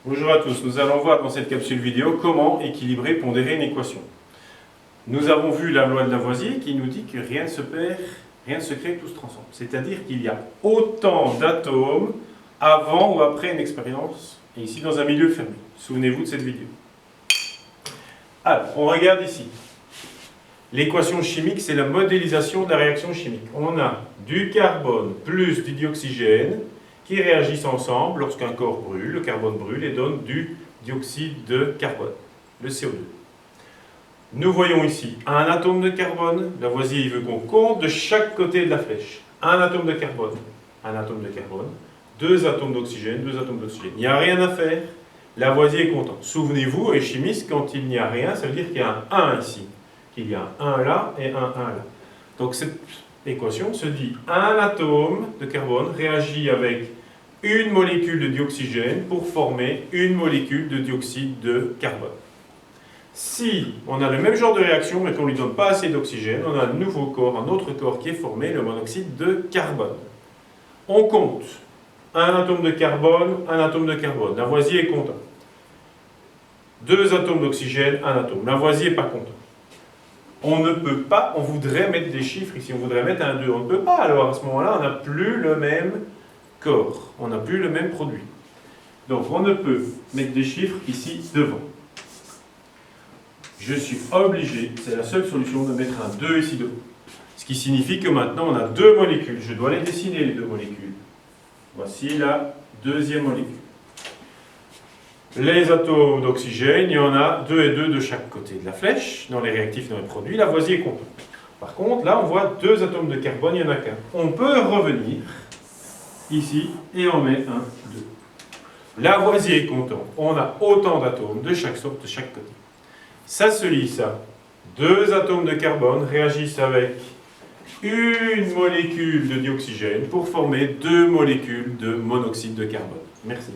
Bonjour à tous, nous allons voir dans cette capsule vidéo comment équilibrer et pondérer une équation. Nous avons vu la loi de Lavoisier qui nous dit que rien ne se perd, rien ne se crée, tout se transforme. C'est-à-dire qu'il y a autant d'atomes avant ou après une expérience, et ici dans un milieu fermé. Souvenez-vous de cette vidéo. Alors, on regarde ici. L'équation chimique, c'est la modélisation de la réaction chimique. On a du carbone plus du dioxygène qui réagissent ensemble lorsqu'un corps brûle, le carbone brûle et donne du dioxyde de carbone, le CO2. Nous voyons ici un atome de carbone. Lavoisier il veut qu'on compte de chaque côté de la flèche. Un atome de carbone, deux atomes d'oxygène, deux atomes d'oxygène. Il n'y a rien à faire. Lavoisier est content. Souvenez-vous, les chimistes, quand il n'y a rien, ça veut dire qu'il y a un 1 ici, qu'il y a un 1 là et un 1 là. Donc cette équation se dit un atome de carbone réagit avec une molécule de dioxygène pour former une molécule de dioxyde de carbone. Si on a le même genre de réaction mais qu'on ne lui donne pas assez d'oxygène, on a un nouveau corps, un autre corps qui est formé, le monoxyde de carbone. On compte un atome de carbone, un atome de carbone. Lavoisier est content. Deux atomes d'oxygène, un atome. Lavoisier n'est pas content. On ne peut pas, on voudrait mettre des chiffres ici, on voudrait mettre un 2. On ne peut pas, alors à ce moment-là, on n'a plus le même corps, on n'a plus le même produit. Donc on ne peut mettre des chiffres ici devant. Je suis obligé, c'est la seule solution, de mettre un 2 ici devant. Ce qui signifie que maintenant on a deux molécules. Je dois les dessiner, les deux molécules. Voici la deuxième molécule. Les atomes d'oxygène, il y en a 2 et 2 de chaque côté de la flèche, dans les réactifs, dans les produits. Lavoisier est content. Par contre, là, on voit deux atomes de carbone, il n'y en a qu'un. On peut revenir ici et on met 1, 2. Lavoisier est content. On a autant d'atomes de chaque sorte, de chaque côté. Ça se lit, ça. Deux atomes de carbone réagissent avec une molécule de dioxygène pour former deux molécules de monoxyde de carbone. Merci.